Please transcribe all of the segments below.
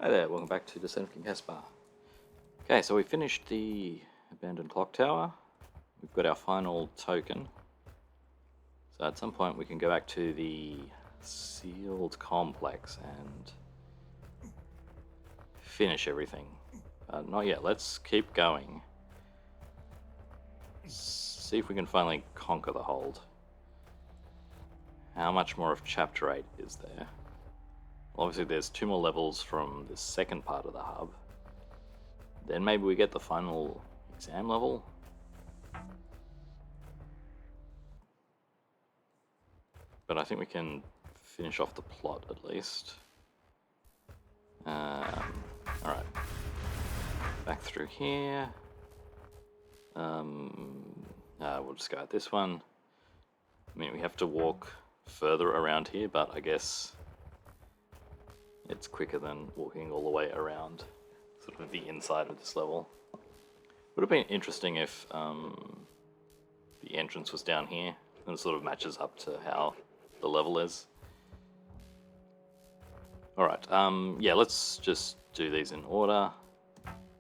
Hi there, welcome back to Descent of King Hesper. Okay, so we finished the abandoned clock tower. We've got our final token. So at some point we can go back to the sealed complex and finish everything. Not yet, let's keep going. See if we can finally conquer the hold. How much more of Chapter 8 is there? Obviously there's 2 more levels from the second part of the hub. Then maybe we get the final exam level. But I think we can finish off the plot at least. Alright. Back through here. We'll just go at this one. I mean, we have to walk further around here, but I guess it's quicker than walking all the way around sort of the inside of this level. Would have been interesting if the entrance was down here, and it sort of matches up to how the level is. Alright, yeah, let's just do these in order.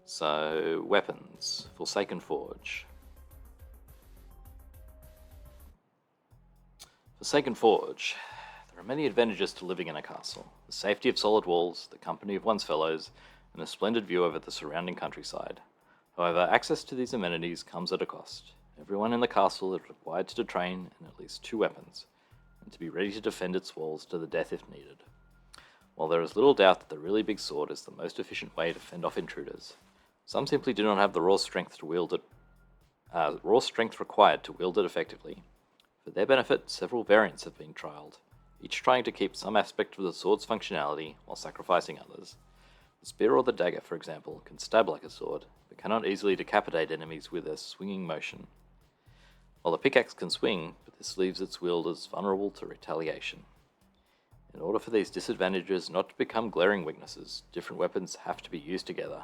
So, weapons. Forsaken Forge. Forsaken Forge. There are many advantages to living in a castle. The safety of solid walls, the company of one's fellows, and a splendid view over the surrounding countryside. However, access to these amenities comes at a cost. Everyone in the castle is required to train in at least 2 weapons, and to be ready to defend its walls to the death if needed. While there is little doubt that the really big sword is the most efficient way to fend off intruders, some simply do not have the raw strength to wield it, required to wield it effectively. For their benefit, several variants have been trialed, each trying to keep some aspect of the sword's functionality while sacrificing others. The spear or the dagger, for example, can stab like a sword, but cannot easily decapitate enemies with a swinging motion. While the pickaxe can swing, but this leaves its wielders vulnerable to retaliation. In order for these disadvantages not to become glaring weaknesses, different weapons have to be used together,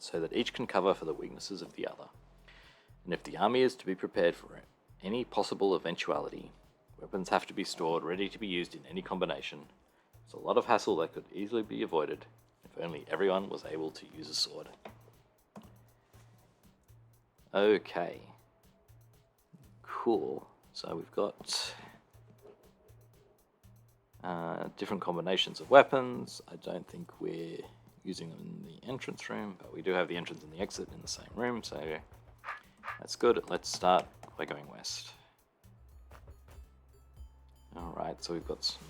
so that each can cover for the weaknesses of the other. And if the army is to be prepared for any possible eventuality, weapons have to be stored ready to be used in any combination. It's a lot of hassle that could easily be avoided if only everyone was able to use a sword. Okay. Cool. So we've got different combinations of weapons. I don't think we're using them in the entrance room, but we do have the entrance and the exit in the same room, so that's good. Let's start by going west. Alright, so we've got some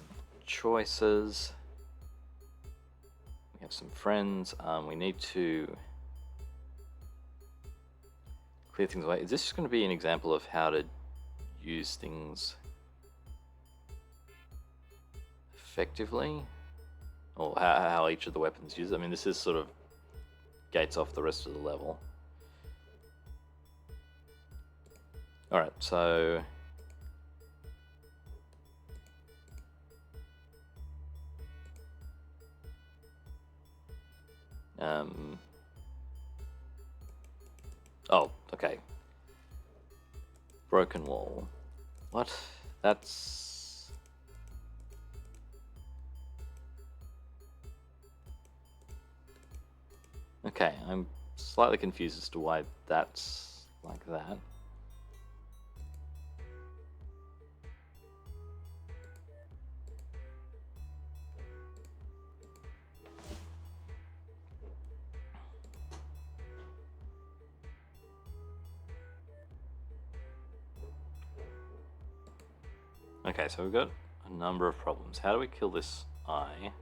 choices. We have some friends. We need to clear things away. Is this just going to be an example of how to use things effectively? Or how each of the weapons use it? I mean, this is sort of gates off the rest of the level. Alright, so oh, okay. Broken wall. What? That's... Okay, I'm slightly confused as to why that's like that. Okay, so we've got a number of problems. How do we kill this eye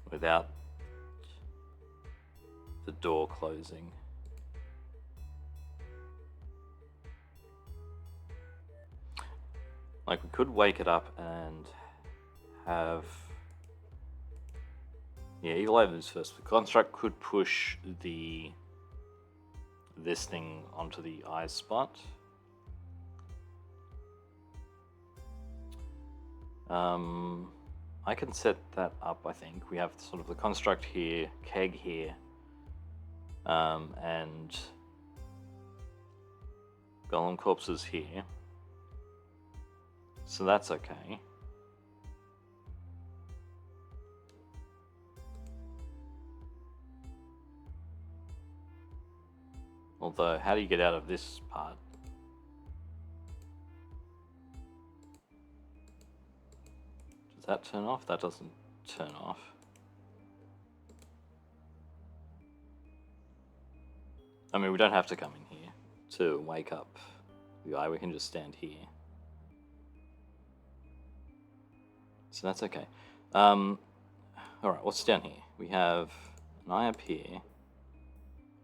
without the door closing? Like, we could wake it up and have... Yeah, Evil Eye moves first. The construct could push this thing onto the eye spot. I can set that up, I think. We have sort of the construct here, keg here, and golem corpses here. So that's okay. Although, how do you get out of this part? Does that turn off? That doesn't turn off. I mean, we don't have to come in here to wake up the eye. We can just stand here. So that's okay. Alright, what's down here? We have an eye up here.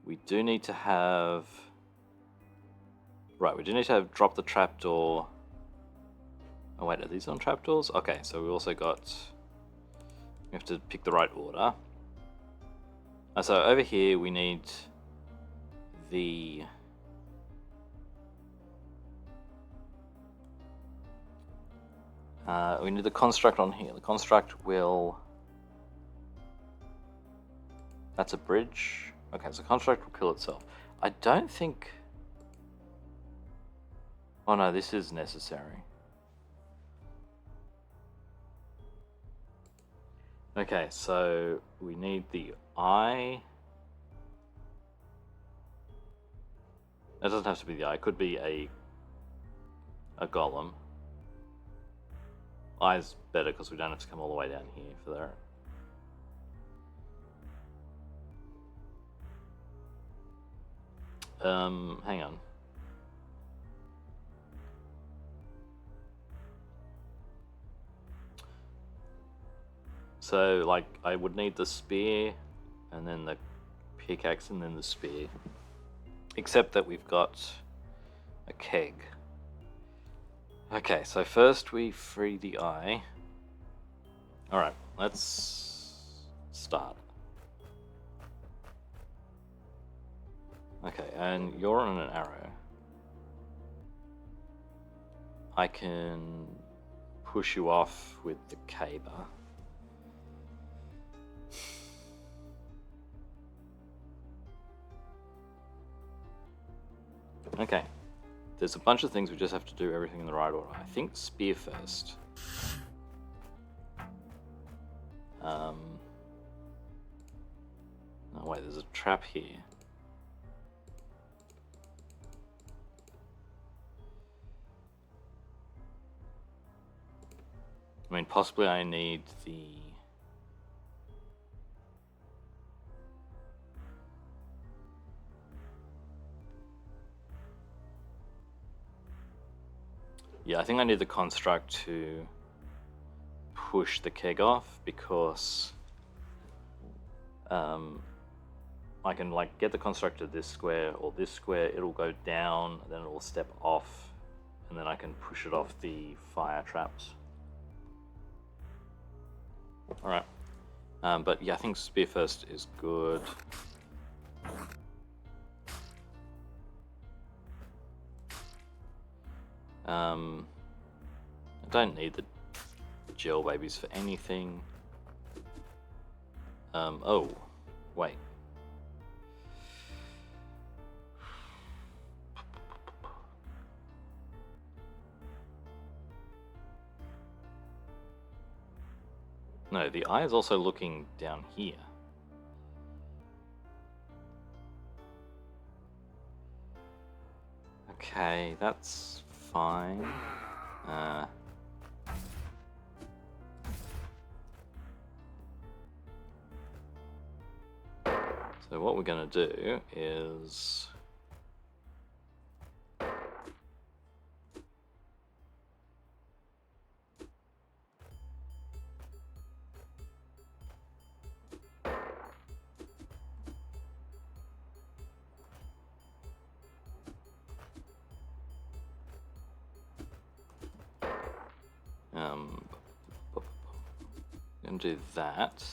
We do need to have... Right, we do need to have drop the trapdoor. Oh wait, are these on trapdoors? Okay, so we also got... We have to pick the right order. So over here we need the... we need the construct on here. The construct will... That's a bridge. Okay, so construct will kill itself. I don't think... Oh no, this is necessary. Okay, so we need the eye. It doesn't have to be the eye. It could be a golem. Eye's better because we don't have to come all the way down here for that. Hang on. So, like, I would need the spear, and then the pickaxe, and then the spear. Except that we've got a keg. Okay, so first we free the eye. Alright, let's start. Okay, and you're on an arrow. I can push you off with the caber. Okay, there's a bunch of things we just have to do everything in the right order. I think spear first. Oh wait, there's a trap here. I mean, possibly I need the... Yeah, I think I need the construct to push the keg off because I can like get the construct to this square or this square, it'll go down, then it will step off, and then I can push it off the fire traps. Alright, but yeah, I think spear first is good. I don't need the gel babies for anything. Oh, wait. No, the eye is also looking down here. Okay, that's fine. So what we're going to do is... going to do that.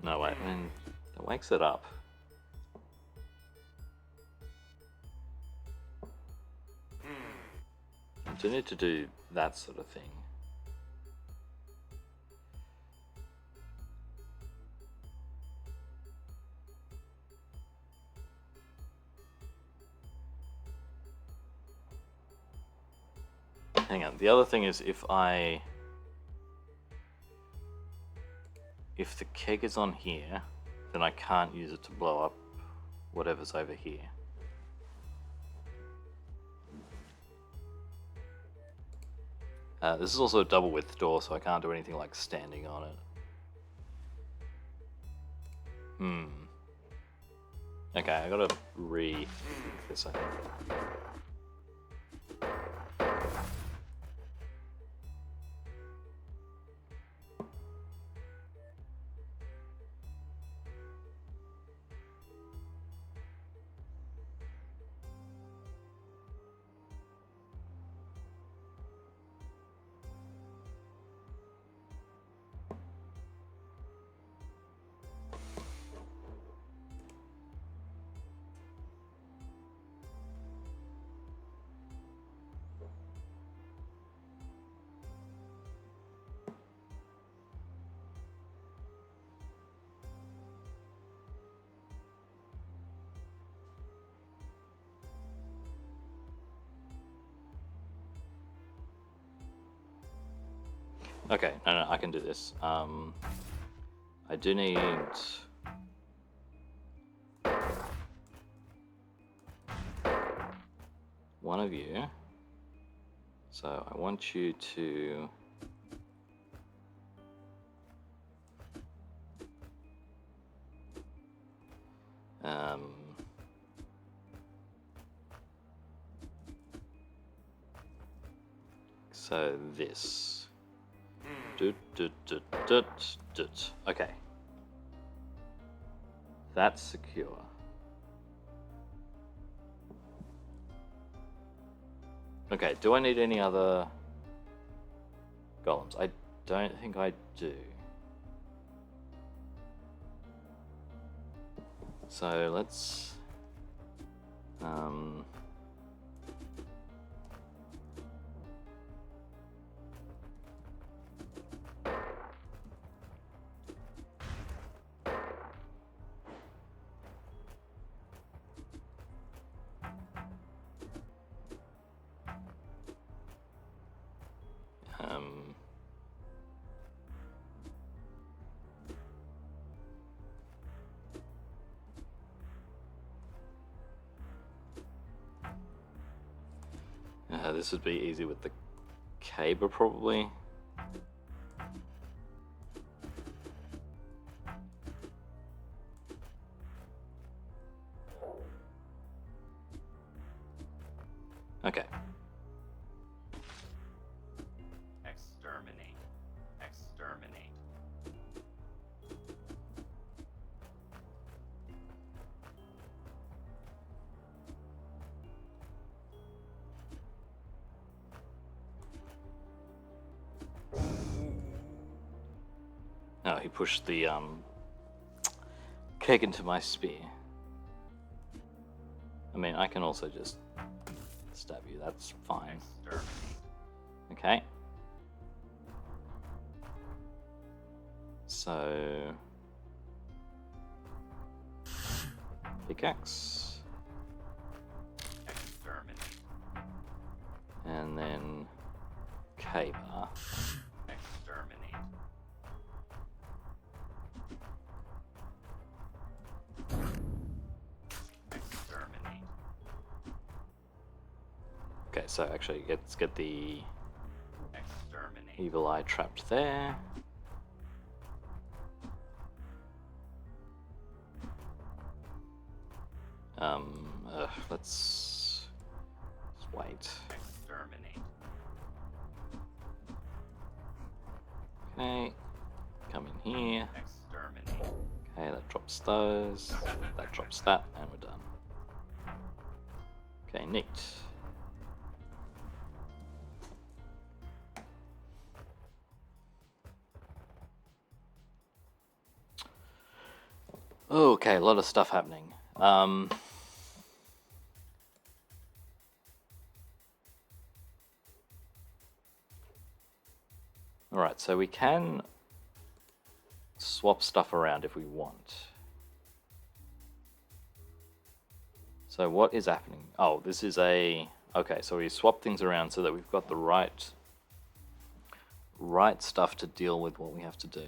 No, wait, I mean, it wakes it up. I do need to do that sort of thing. hang on. The other thing is if the keg is on here, then I can't use it to blow up whatever's over here. This is also a double width door, so I can't do anything like standing on it. Okay, I gotta rethink this, I think. Okay, no, I can do this. I do need... one of you. So I want you to... so this. Okay. That's secure. Okay, do I need any other golems? I don't think I do. So let's... this would be easy with the caber, probably. Okay. Exterminate. Exterminate. Oh, he pushed the keg into my spear. I mean, I can also just stab you, that's fine. Exterminate. Okay. So... pickaxe. Exterminate. And then... caber. Exterminate. Exterminate. Okay, so actually, let's get the Exterminate. evil eye trapped there. Let's wait. Exterminate. Okay, come in here. Exterminate. Okay, that drops those. That drops that, and we're done. Okay, neat. Okay, a lot of stuff happening. Alright, so we can swap stuff around if we want. So what is happening? Oh, this is a Okay, so we swap things around so that we've got the right stuff to deal with what we have to do.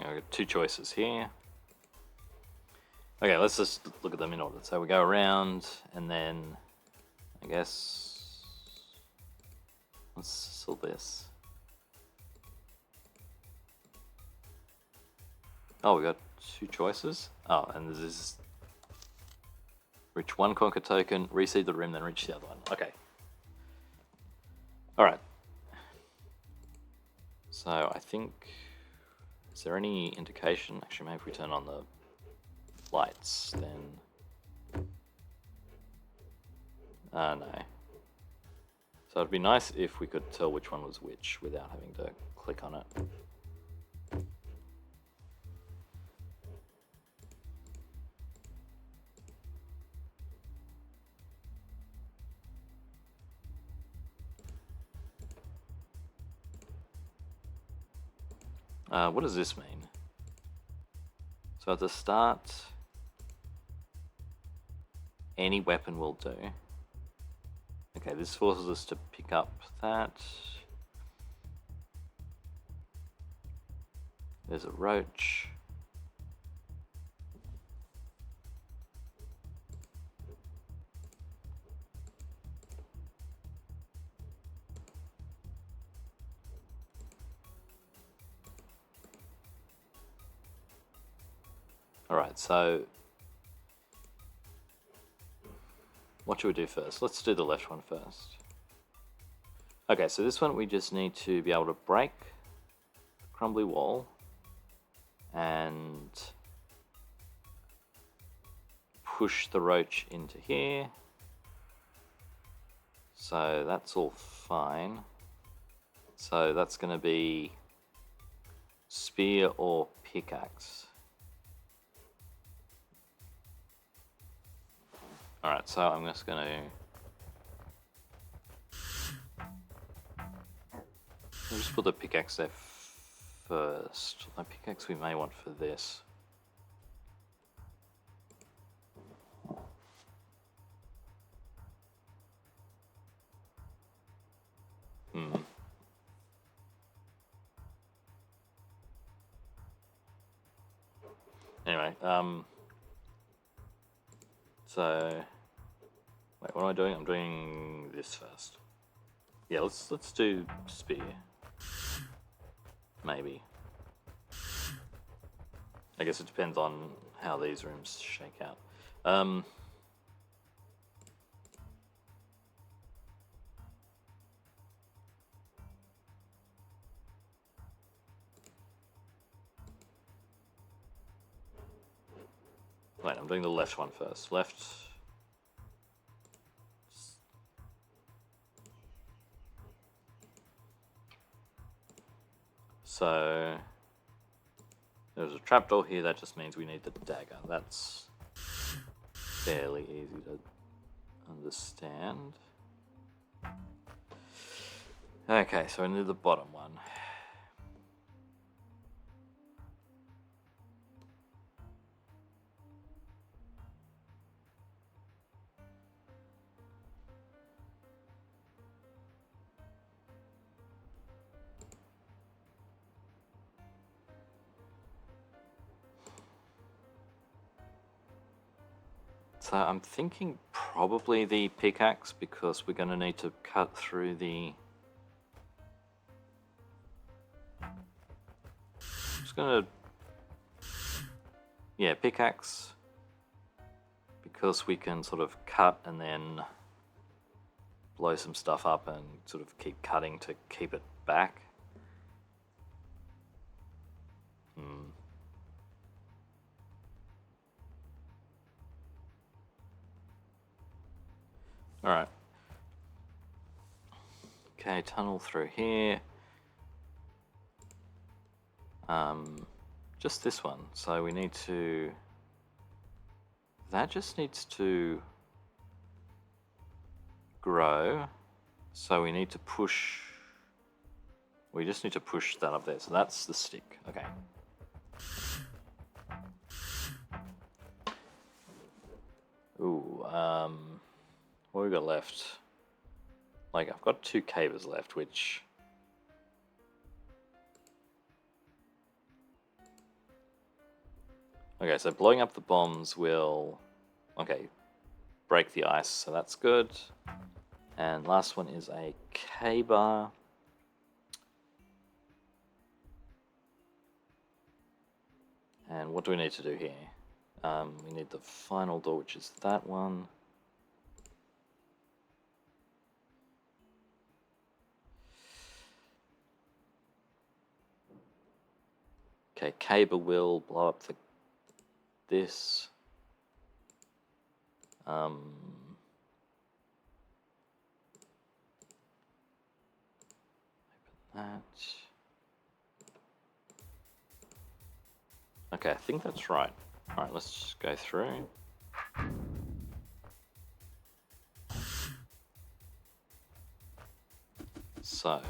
I've got two choices here. Okay, let's just look at them in order. So we go around, and then I guess let's sell this. Oh, we got two choices. Oh, and this is reach one conquer token, reseed the rim, then reach the other one. Okay. All right. So I think, is there any indication? Actually, maybe if we turn on the lights, then no. So it'd be nice if we could tell which one was which without having to click on it. What does this mean? So at the start, any weapon will do. Okay, this forces us to pick up that. There's a roach. Alright, so what should we do first? Let's do the left one first. Okay, so this one we just need to be able to break the crumbly wall and push the roach into here. So that's all fine. So that's going to be spear or pickaxe. Alright, so I'm just going to just put the pickaxe there first. The pickaxe we may want for this. Anyway, so wait, what am I doing? I'm doing this first. Yeah, let's do spear. Maybe. I guess it depends on how these rooms shake out. Wait, I'm doing the left one first. Left. So there's a trapdoor here. That just means we need the dagger. That's fairly easy to understand. Okay, so we need the bottom one. So I'm thinking probably the pickaxe because we're going to need to cut through the... Just going to... Yeah, pickaxe. Because we can sort of cut and then blow some stuff up and sort of keep cutting to keep it back. Alright. Okay, tunnel through here. Just this one. So we need to... That just needs to grow. So we need to push... We just need to push that up there. So that's the stick. Okay. Ooh, what we got left? Like, I've got 2 cavers left, which... Okay, so blowing up the bombs will... Okay, break the ice, so that's good. And last one is a K-bar. And what do we need to do here? We need the final door, which is that one. Okay, cable will blow up this. Open that. Okay, I think that's right. Alright, let's just go through. So...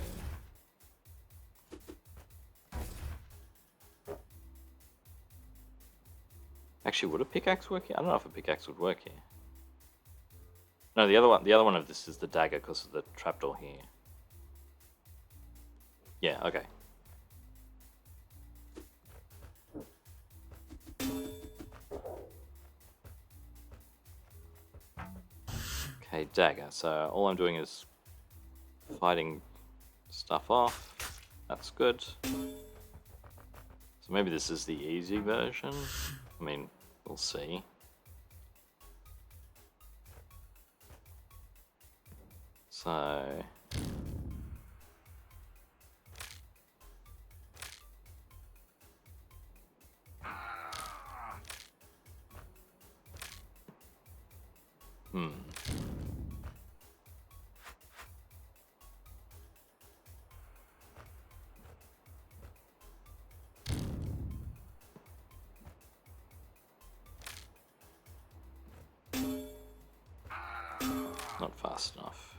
Actually, would a pickaxe work here? I don't know if a pickaxe would work here. No, the other one of this is the dagger because of the trapdoor here. Yeah, okay. Okay, dagger. So all I'm doing is fighting stuff off. That's good. So maybe this is the easy version. I mean, we'll see. So... Not fast enough.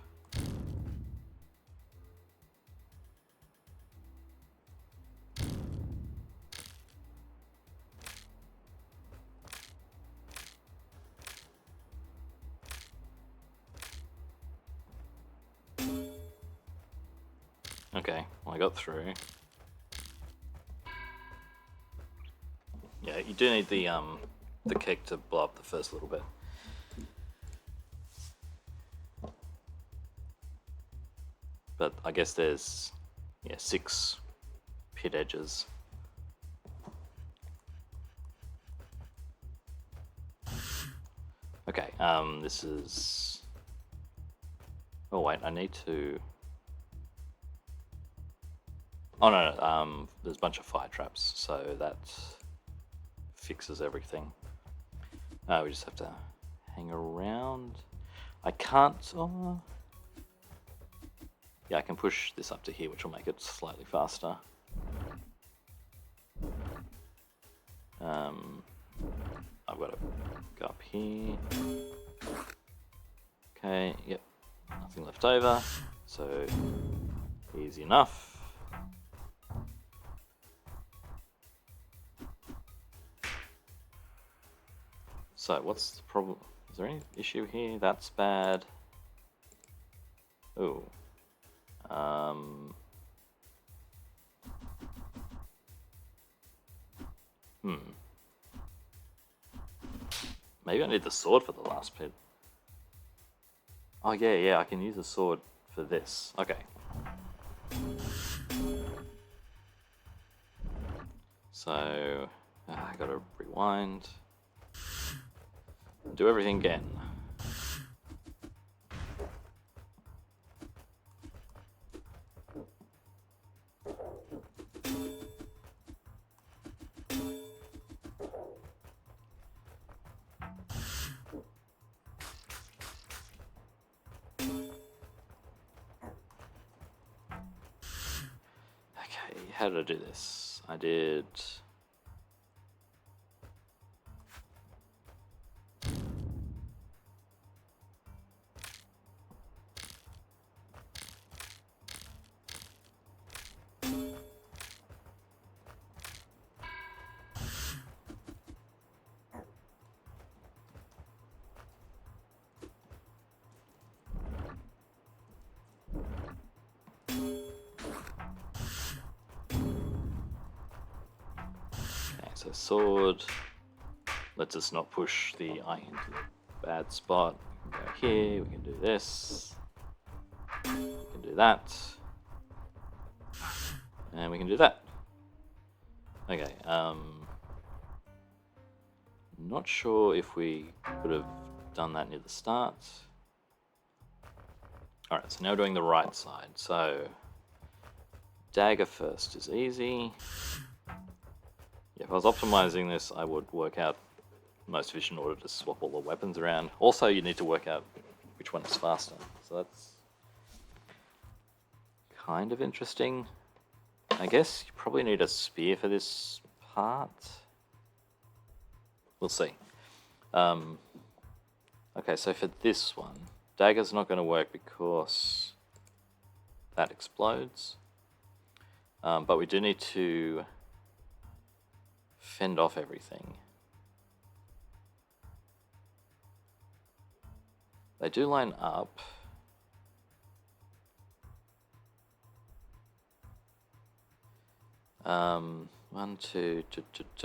Okay, well I got through. Yeah, you do need the kick to blow up the first little bit. But I guess there's 6 pit edges. Okay, this is... Oh wait, I need to... Oh no, there's a bunch of fire traps, so that fixes everything. We just have to hang around. I can't... Yeah, I can push this up to here, which will make it slightly faster. I've got to go up here. Okay, yep, nothing left over, so easy enough. So what's the problem? Is there any issue here? That's bad. Ooh. Maybe I need the sword for the last pit. Oh yeah, I can use the sword for this. Okay. So, I gotta rewind. Do everything again. How did I do this? I did... So sword lets us not push the eye into the bad spot. We can go here, we can do this, we can do that, and we can do that. Okay, not sure if we could have done that near the start. Alright, so now we're doing the right side. So, dagger first is easy. Yeah, if I was optimizing this, I would work out most efficient order to swap all the weapons around. Also, you need to work out which one is faster. So that's kind of interesting. I guess you probably need a spear for this part. We'll see. Okay, so for this one, dagger's not going to work because that explodes. But we do need to fend off everything. They do line up. One, two.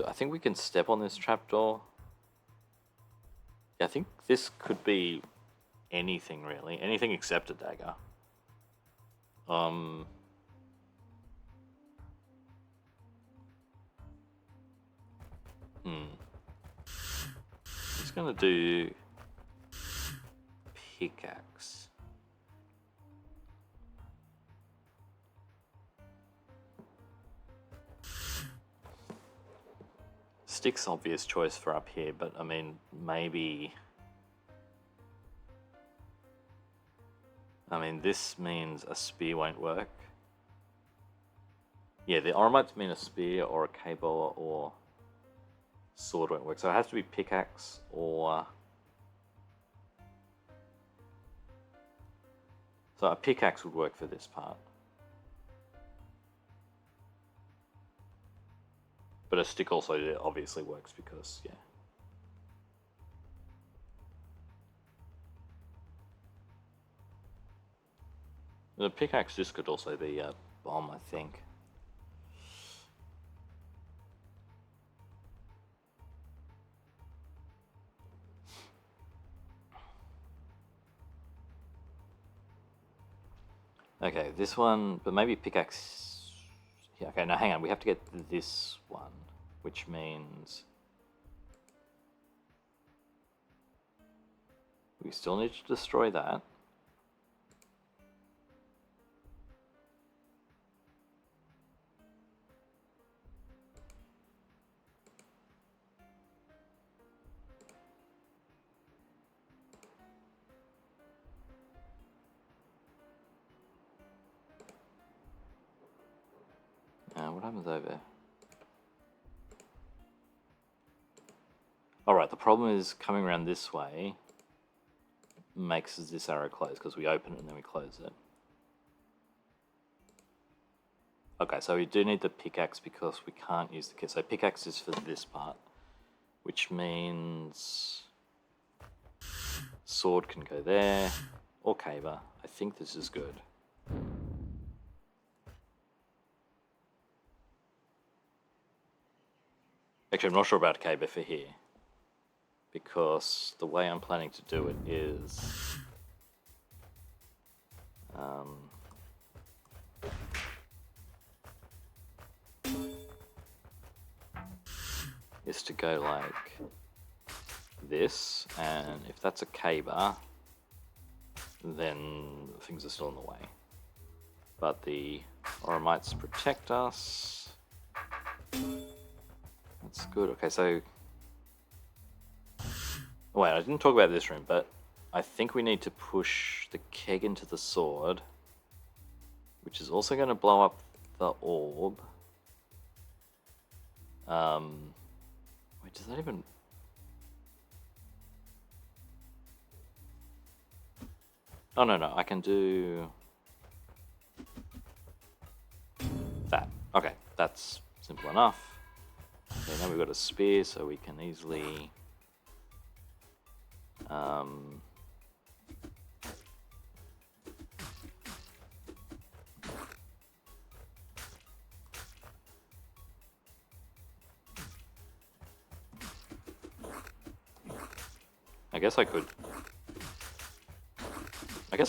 I think we can step on this trapdoor. Yeah, I think this could be anything really. Anything except a dagger. Just gonna do pickaxe. Stick's obvious choice for up here, but I mean, maybe... I mean, this means a spear won't work. Yeah, the Oramites mean a spear or a K-bow or sword won't work. So it has to be pickaxe or... So a pickaxe would work for this part. But a stick also obviously works because, yeah. The pickaxe just could also be a bomb, I think. Okay, this one, but maybe pickaxe... Yeah, okay, now hang on, we have to get this one, which means... We still need to destroy that. What happens over? Alright, the problem is coming around this way makes this arrow close because we open it and then we close it. Okay, so we do need the pickaxe because we can't use the kit. So pickaxe is for this part, which means sword can go there, or caber. I think this is good. Actually, I'm not sure about caber for here, because the way I'm planning to do it is to go like this, and if that's a caber, then things are still in the way. But the Oramites protect us. That's good. Okay, so... Wait, I didn't talk about this room, but I think we need to push the keg into the sword, which is also going to blow up the orb. Wait, does that even... Oh, no, I can do... that. Okay, that's simple enough. Okay, now we've got a spear, so we can easily... I guess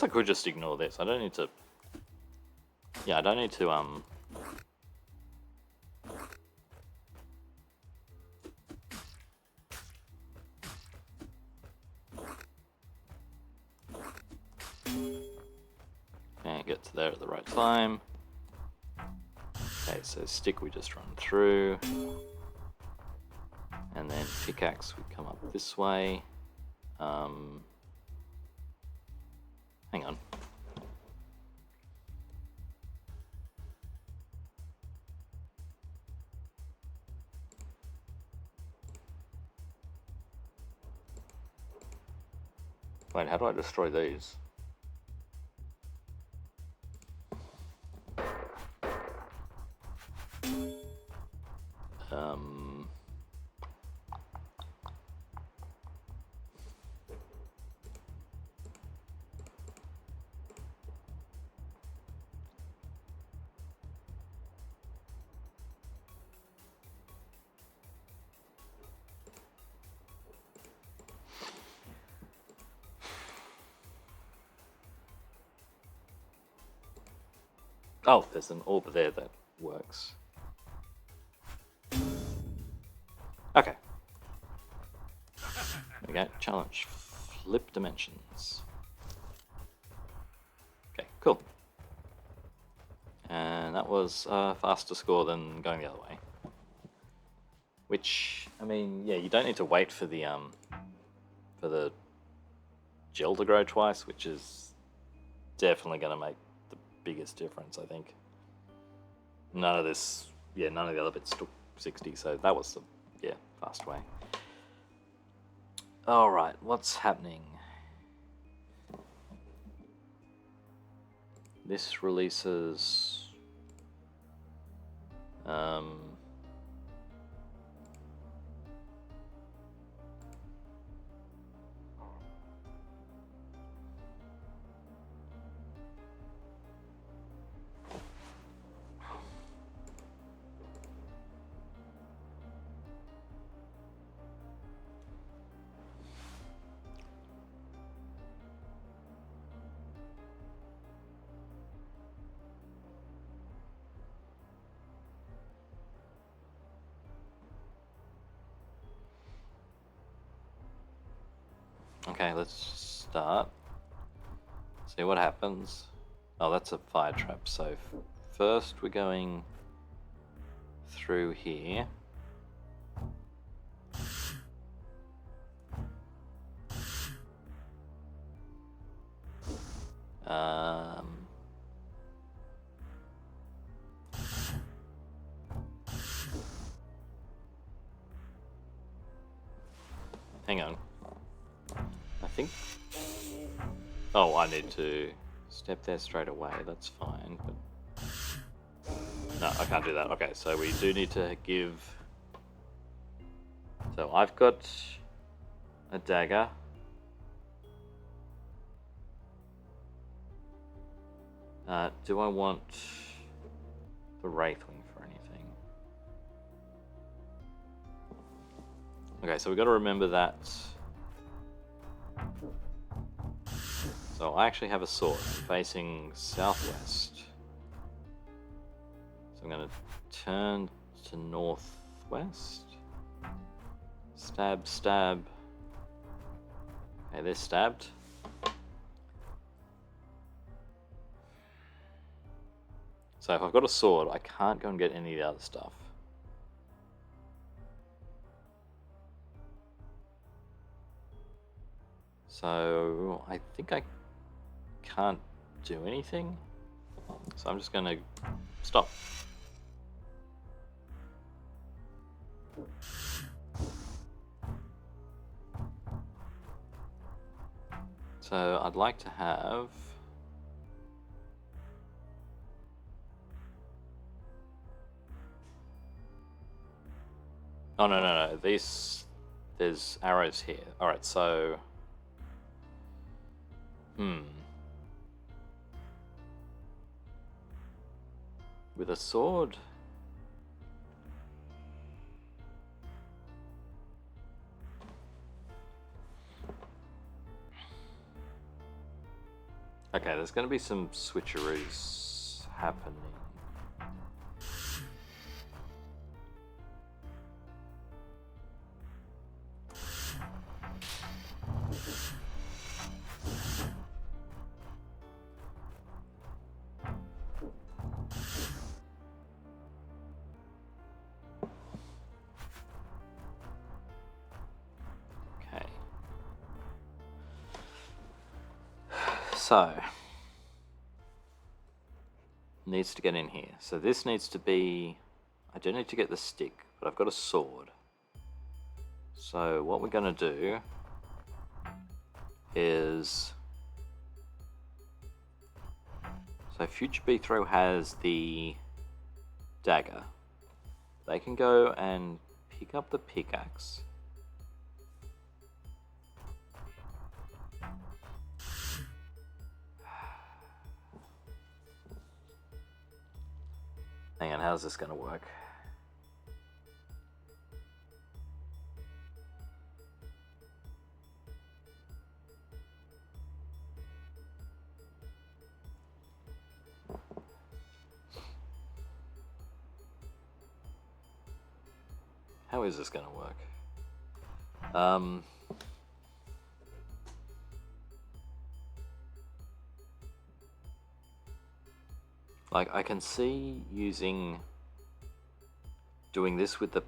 I could just ignore this. I don't need to... Yeah, I don't need to, and get to there at the right time. Okay, so stick we just run through. And then pickaxe we come up this way. Hang on. Wait, how do I destroy these? Oh, there's an orb there that works. Okay. There we go. Challenge. Flip dimensions. Okay, cool. And that was a faster score than going the other way. Which, I mean, yeah, you don't need to wait for the gel to grow twice, which is definitely going to make the biggest difference, I think. None of the other bits took 60, so that was the, fast way. Alright, what's happening? This releases... Okay, let's start. See what happens. Oh, that's a fire trap. So first we're going through here. Hang on. I think... Oh, I need to step there straight away. That's fine, but... No, I can't do that. Okay, so we do need to give... So I've got a dagger. Do I want the Wraithwing for anything? Okay, so we've got to remember that. So I actually have a sword. I'm facing southwest. So I'm going to turn to northwest. Stab, stab. Okay, they're stabbed. So if I've got a sword, I can't go and get any of the other stuff. So I think I can't do anything. So I'm just going to stop. So I'd like to have... Oh, no. There's arrows here. Alright, so... With a sword... Okay, there's going to be some switcheroos happening. Okay. So... needs to get in here. So this needs to be... I do need to get the stick, but I've got a sword. So what we're going to do is... So Future B Throw has the dagger. They can go and pick up the pickaxe. Hang on, how's this going to work? How is this going to work? Like, I can see doing this with the...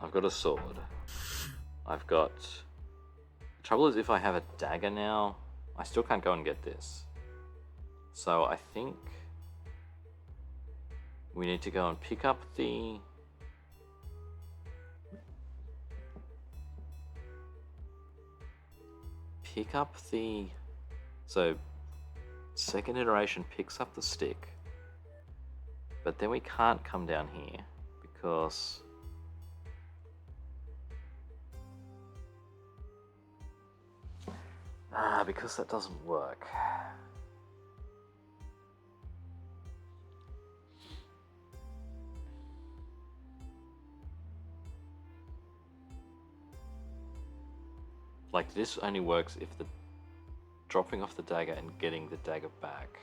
I've got a sword. I've got... The trouble is, if I have a dagger now, I still can't go and get this. So I think we need to go and pick up the... So, second iteration picks up the stick, but then we can't come down here because... because that doesn't work. Like, this only works if the dropping off the dagger and getting the dagger back.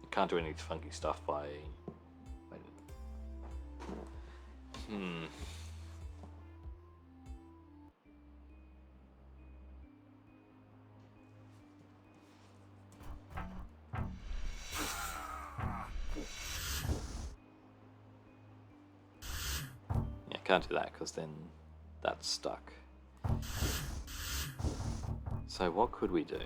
You can't do any funky stuff by... Can't do that because then that's stuck. So what could we do?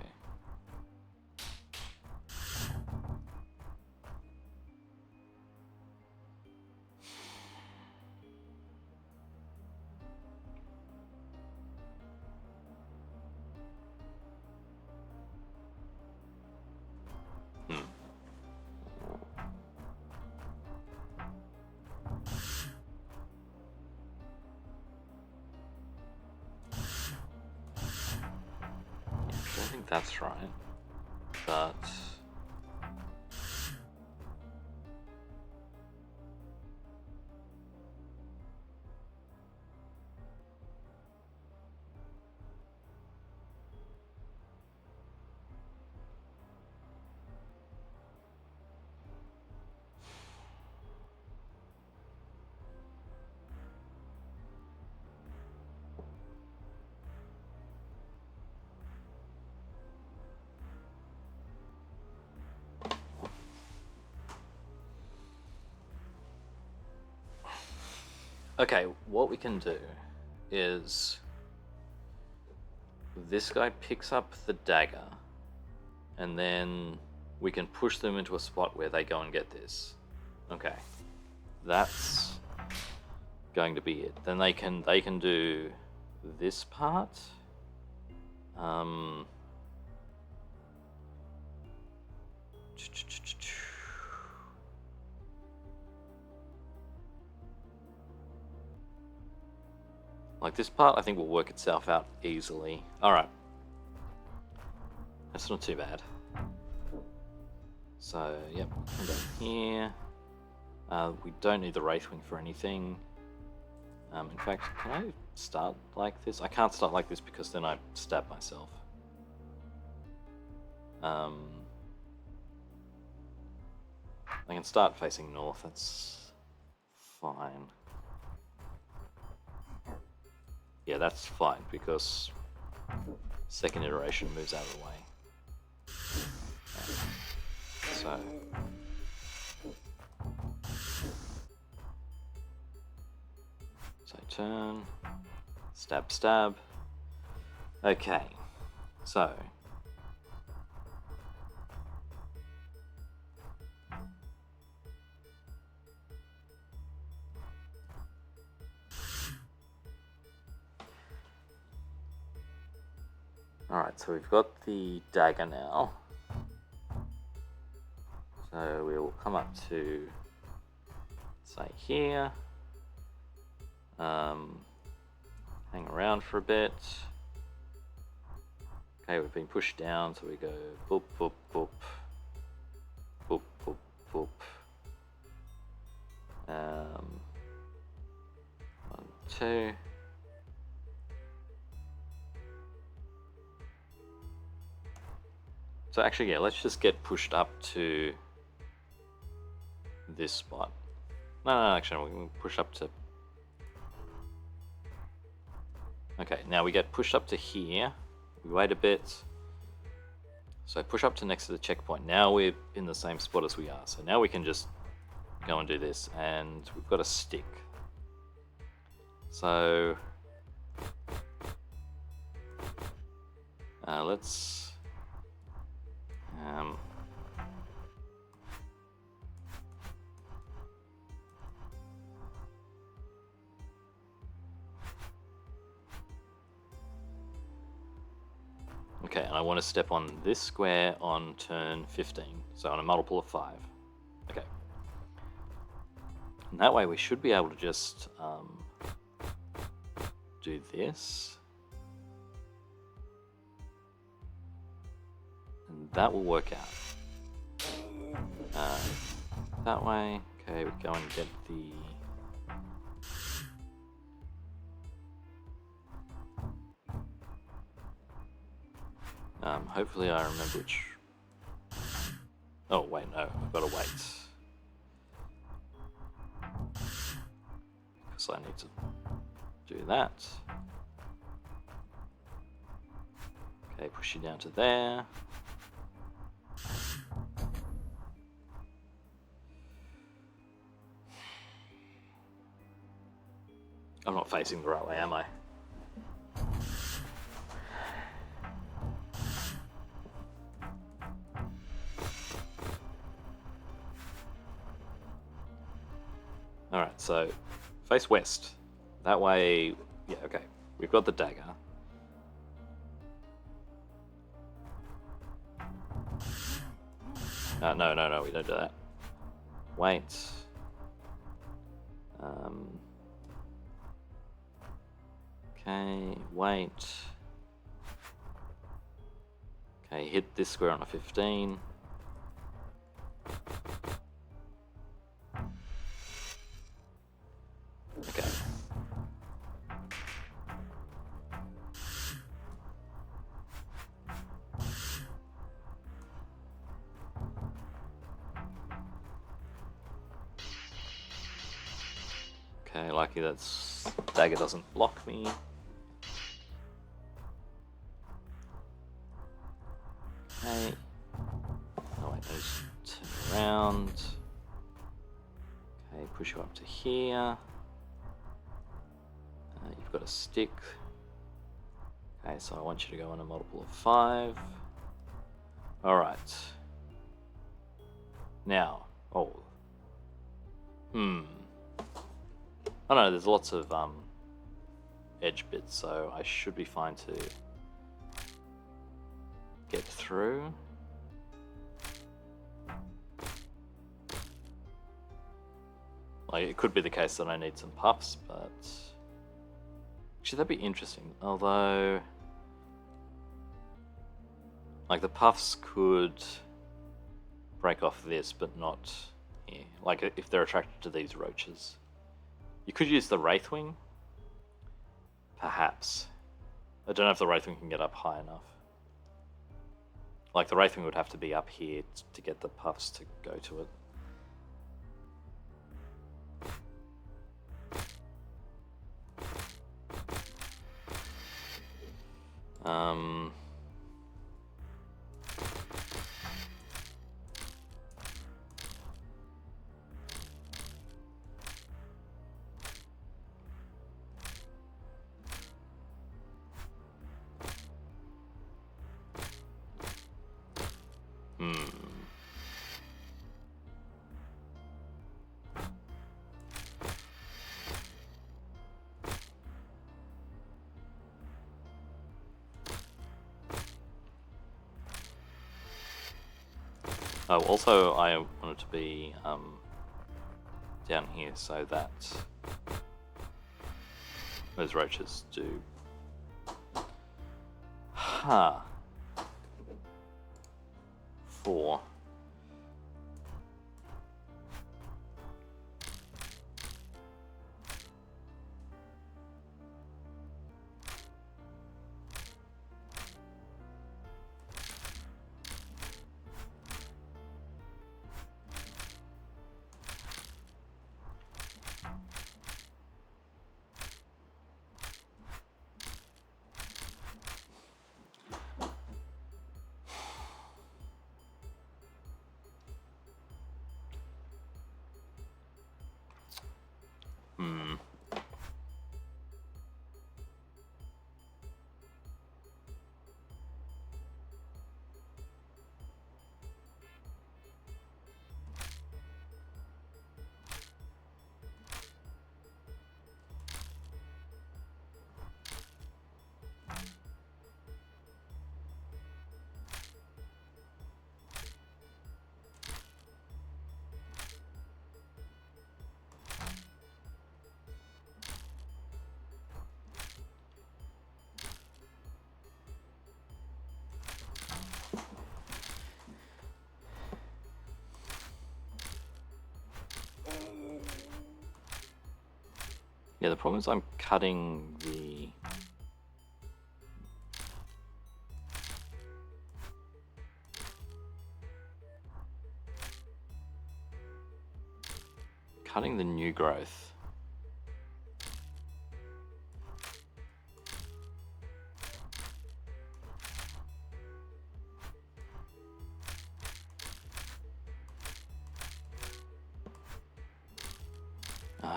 I think that's right, but... Okay, what we can do is this guy picks up the dagger, and then we can push them into a spot where they go and get this. Okay, that's going to be it. Then they can do this part. Like this part, I think will work itself out easily. All right, that's not too bad. So, yep, come down here. We don't need the Wraithwing for anything. In fact, can I start like this? I can't start like this because then I stab myself. I can start facing north, that's fine. Yeah, that's fine because second iteration moves out of the way. So turn, stab, stab. Okay, so alright, so we've got the dagger now. So we will come up to, say, here. Hang around for a bit. Okay, we've been pushed down, so we go boop, boop, boop. Boop, boop, boop. 1, 2. So actually, yeah, let's just get pushed up to this spot. No, actually, we can push up to... Okay, now we get pushed up to here. We wait a bit. So push up to next to the checkpoint. Now we're in the same spot as we are. So now we can just go and do this. And we've got a stick. So... let's... Okay, and I want to step on this square on turn 15, so on a multiple of 5. Okay. And that way we should be able to just do this. And that will work out. That way. Okay, we go and get the... hopefully I remember which... Oh, wait, no, I've got to wait. Because I need to do that. Okay, push you down to there. I'm not facing the right way, am I? Alright, so face west. That way, yeah, okay. We've got the dagger. No, we don't do that. Wait. Okay, wait. Okay, hit this square on a 15. Okay. Okay, lucky that's dagger doesn't block me. Okay. Oh wait, just turn around. Okay, push you up to here. You've got a stick. Okay, so I want you to go in a multiple of 5. Alright. Now, oh. Oh no, there's lots of edge bits, so I should be fine to get through. Like, it could be the case that I need some puffs, but actually that'd be interesting. Although, like, the puffs could break off this, but not here. Like, if they're attracted to these roaches. You could use the Wraithwing, perhaps. I don't know if the Wraithwing can get up high enough. Like, the Wraithwing would have to be up here to get the puffs to go to it. Oh, also I want it to be down here so that those roaches do. Ha. 4. Yeah, the problem is I'm cutting the... cutting the new growth.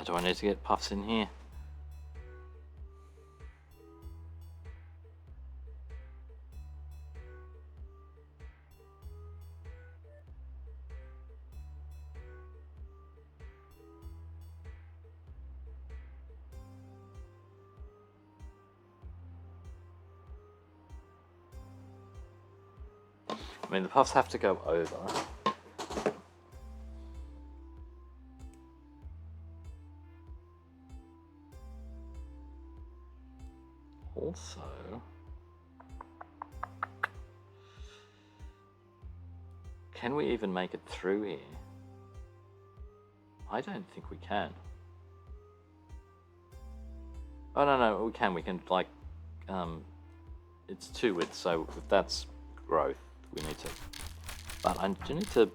Do I need to get puffs in here? I mean, the puffs have to go over. Also, can we even make it through here? I don't think we can. Oh, no, we can. We can, like, it's 2 widths, so if that's growth, we need to... But I do need to...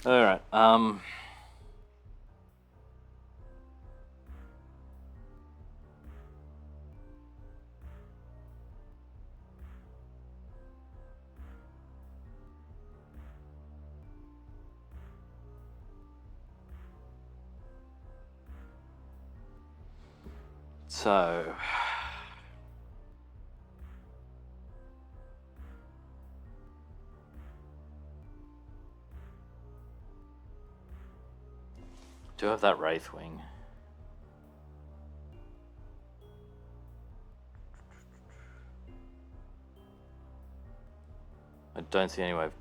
Alright, so do have that Wraithwing. I don't see any way of...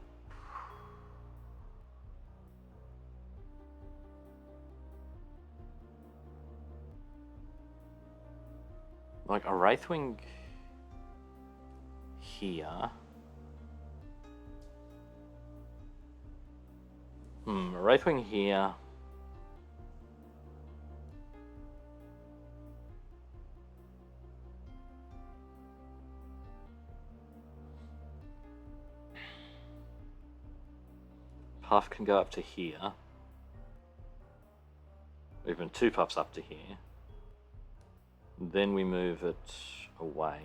Like a Wraithwing here. A Wraithwing here. Puff can go up to here. Even 2 puffs up to here. Then we move it away.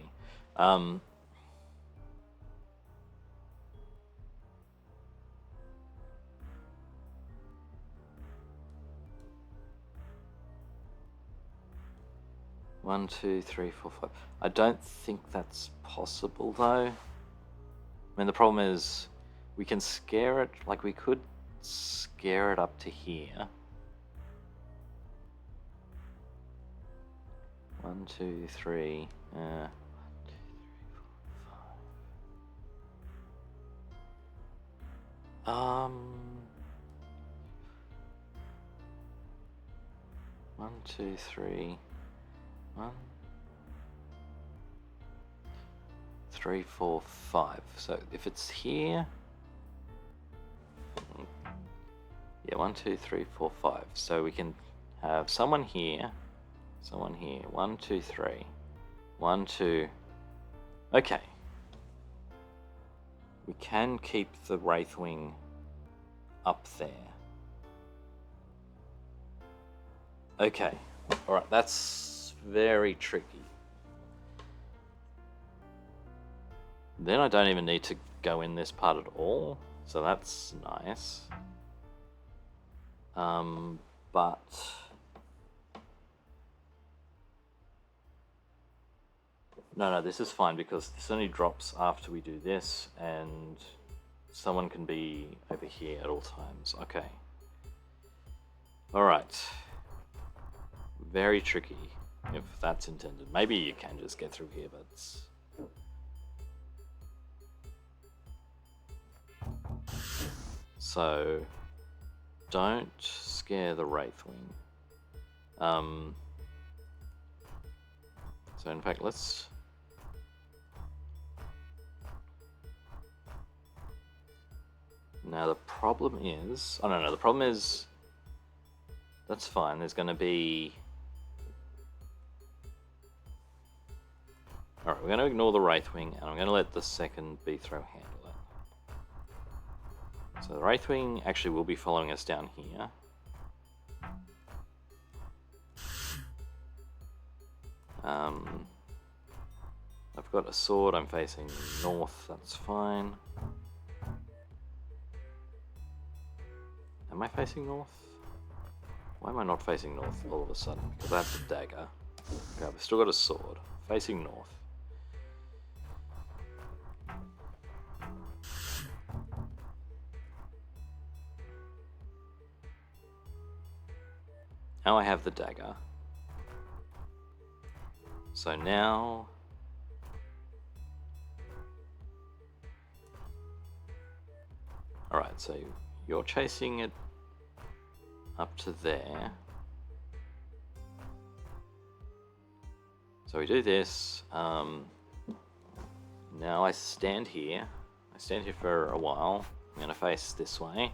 One, two, three, four, five. I don't think that's possible though. I mean, the problem is we can scare it, like we could scare it up to here. 1, 2, 3. 1, 2, 3, 4, 5. 1, 2, 3. 1, 3, 4, 5. So if it's here, yeah, 1, 2, 3, 4, 5. So we can have someone here. Someone here. 1, 2, 3. 1, 2. Okay. We can keep the Wraithwing up there. Okay. Alright, that's very tricky. Then I don't even need to go in this part at all. So that's nice. But... No, this is fine because this only drops after we do this and someone can be over here at all times. Okay. Alright. Very tricky if that's intended. Maybe you can just get through here, but... So, don't scare the Wraithwing. So in fact, let's... Now the problem is... Oh no, the problem is... That's fine, there's going to be... Alright, we're going to ignore the Wraithwing, and I'm going to let the second B-throw handle it. So the Wraithwing actually will be following us down here. I've got a sword, I'm facing north, that's fine. Am I facing north? Why am I not facing north all of a sudden? Because I have the dagger. Okay, I've still got a sword. Facing north. Now I have the dagger. So now... Alright, so you're chasing it up to there. So we do this. Now I stand here. I stand here for a while. I'm going to face this way.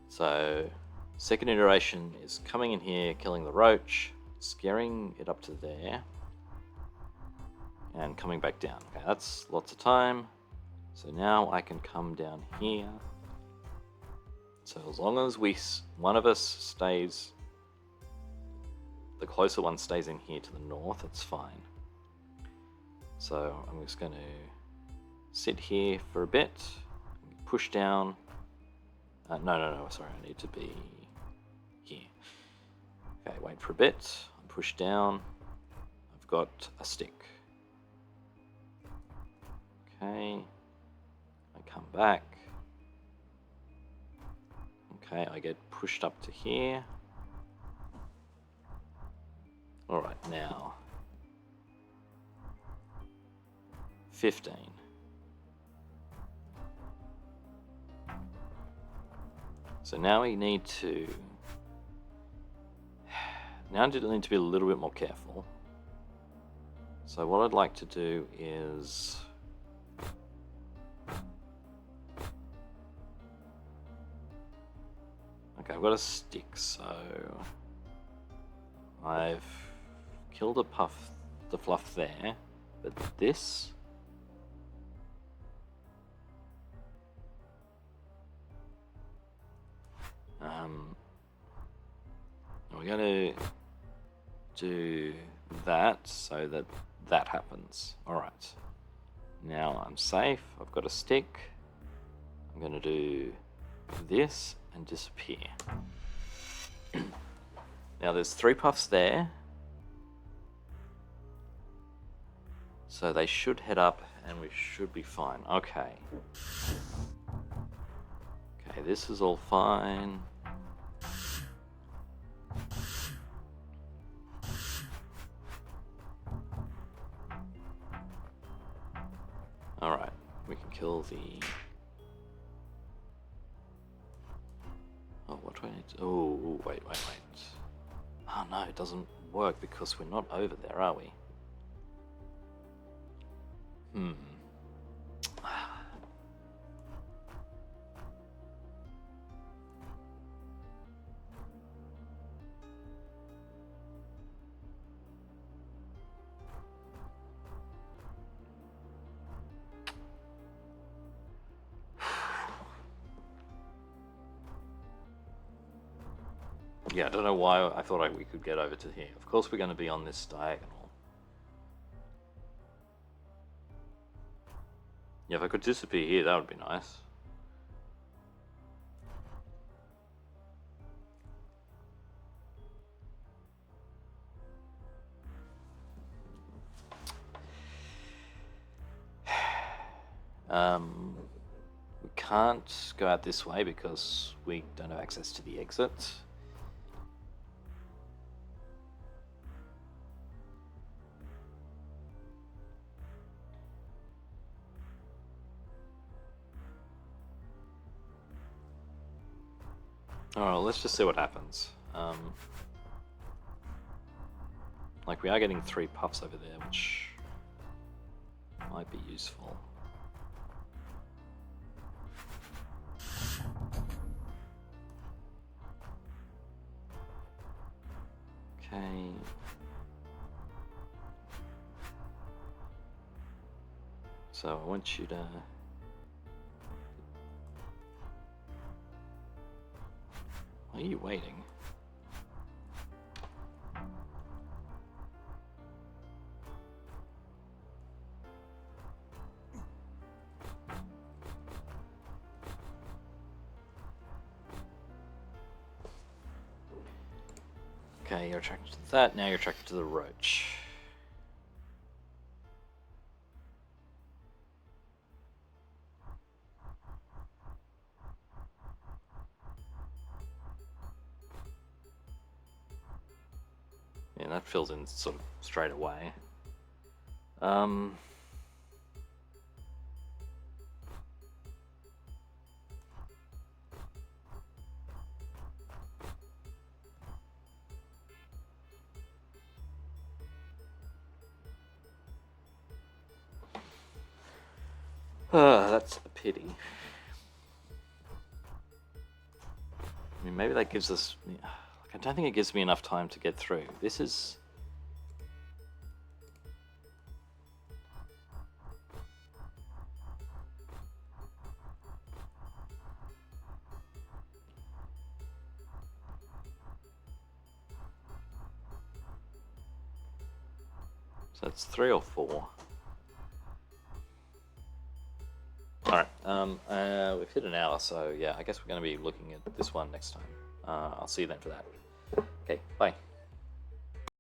So second iteration is coming in here, killing the roach, scaring it up to there, and coming back down. Okay, that's lots of time. So now I can come down here. So as long as one of us stays, the closer one stays in here to the north, it's fine. So I'm just going to sit here for a bit, push down. No, sorry, I need to be here. Okay, wait for a bit, push down. I've got a stick. Okay, I come back. Okay, I get pushed up to here. Alright, now 15. So now we need to be a little bit more careful. So what I'd like to do is okay, I've got a stick, so I've killed the fluff there, but this we're going to do that so that that happens. Alright, now I'm safe, I've got a stick. I'm going to do this and disappear. Now there's 3 puffs there, so they should head up and we should be fine. Okay, this is all fine. Alright, we can kill the... Oh, what do I need to... Oh, wait. Oh no, it doesn't work because we're not over there, are we? Yeah, I don't know why I thought we could get over to here. Of course we're going to be on this diagonal. Yeah, if I could disappear here, that would be nice. We can't go out this way because we don't have access to the exit. Alright, let's just see what happens. Like, we are getting 3 puffs over there, which might be useful. Okay. So I want you to... Why are you waiting? Okay, you're attracted to that, now you're attracted to the roach. Yeah, that fills in sort of straight away. That's a pity. I mean, maybe that gives us... I don't think it gives me enough time to get through. This is... So it's 3 or 4. Alright, we've hit an hour, so yeah, I guess we're going to be looking at this one next time. I'll see you then for that. Okay, bye.